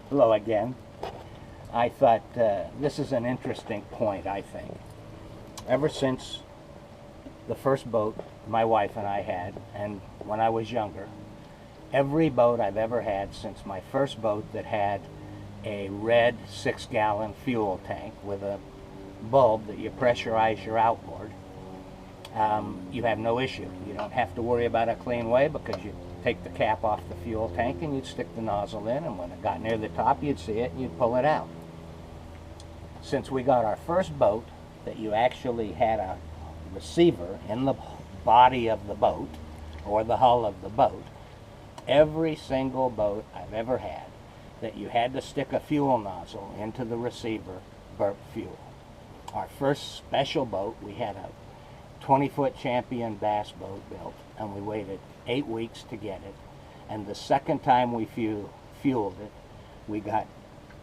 Hello again. I thought this is an interesting point, I think. Ever since the first boat my wife and I had, and when I was younger, every boat I've ever had since my first boat that had a red 6-gallon fuel tank with a bulb that you pressurize your outboard, you have no issue. You don't have to worry about a clean way because you take the cap off the fuel tank and you'd stick the nozzle in, and when it got near the top you'd see it and you'd pull it out. Since we got our first boat that you actually had a receiver in the body of the boat or the hull of the boat, every single boat I've ever had that you had to stick a fuel nozzle into the receiver burped fuel. Our first special boat, we had a 20-foot Champion bass boat built, and we waited 8 weeks to get it. And the second time we fueled it, we got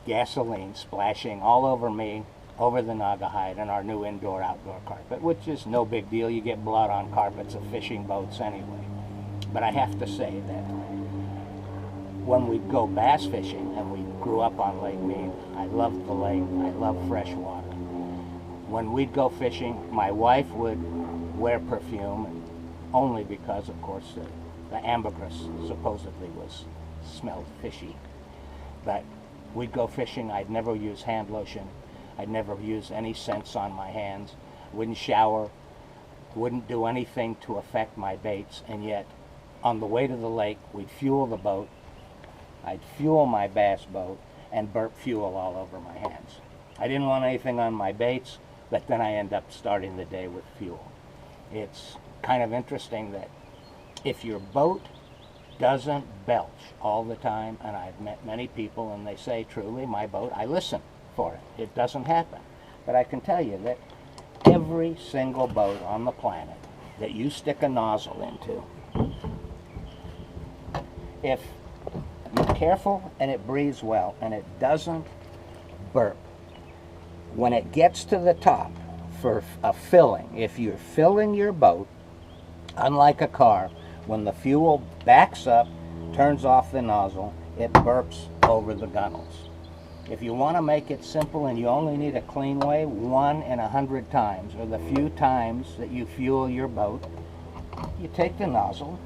gasoline splashing all over me, over the Naugahyde, and our new indoor-outdoor carpet, which is no big deal. You get blood on carpets of fishing boats anyway. But I have to say that when we'd go bass fishing, and we grew up on Lake Mead, I loved the lake, I loved fresh water. When we'd go fishing, my wife would wear perfume, and only because, of course, the ambergris supposedly smelled fishy. But we'd go fishing, I'd never use hand lotion, I'd never use any scents on my hands, wouldn't shower, wouldn't do anything to affect my baits, and yet on the way to the lake, we'd fuel the boat, I'd fuel my bass boat, and burp fuel all over my hands. I didn't want anything on my baits, but then I end up starting the day with fuel. It's kind of interesting that if your boat doesn't belch all the time, and I've met many people and they say, truly, my boat, I listen for it. It doesn't happen. But I can tell you that every single boat on the planet that you stick a nozzle into, if you're careful and it breathes well and it doesn't burp, when it gets to the top for a filling, if you're filling your boat, unlike a car, when the fuel backs up, turns off the nozzle, it burps over the gunnels. If you want to make it simple and you only need a clean way, 1 in 100 times, or the few times that you fuel your boat, you take the nozzle,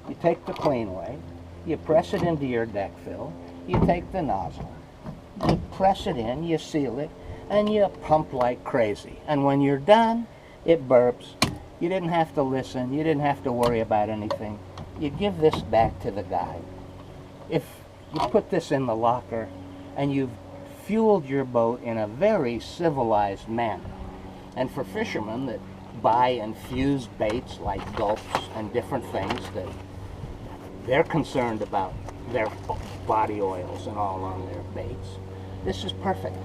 you take the clean way, you press it into your deck fill, you take the nozzle, you press it in, you seal it, and you pump like crazy. And when you're done, it burps. You didn't have to listen. You didn't have to worry about anything. You give this back to the guy. If you put this in the locker and you've fueled your boat in a very civilized manner, and for fishermen that buy infused baits like gulps and different things that they're concerned about their body oils and all on their baits, this is perfect.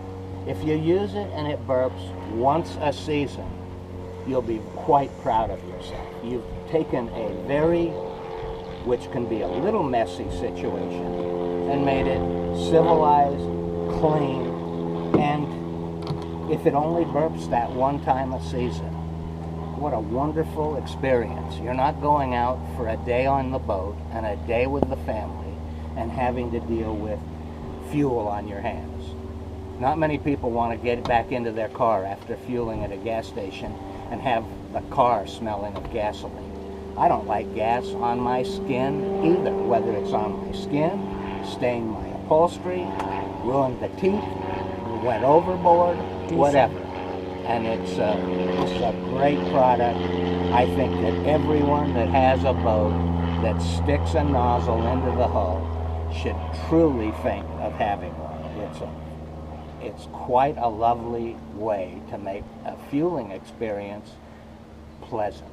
If you use it and it burps once a season, you'll be quite proud of yourself. You've taken a very, which can be a little messy situation, and made it civilized, clean, and if it only burps that one time a season, what a wonderful experience. You're not going out for a day on the boat and a day with the family and having to deal with fuel on your hands. Not many people want to get back into their car after fueling at a gas station and have the car smelling of gasoline. I don't like gas on my skin either, whether it's on my skin, stain my upholstery, ruined the teeth, went overboard, whatever. And it's a great product. I think that everyone that has a boat that sticks a nozzle into the hull should truly think of having one. It's quite a lovely way to make a fueling experience pleasant.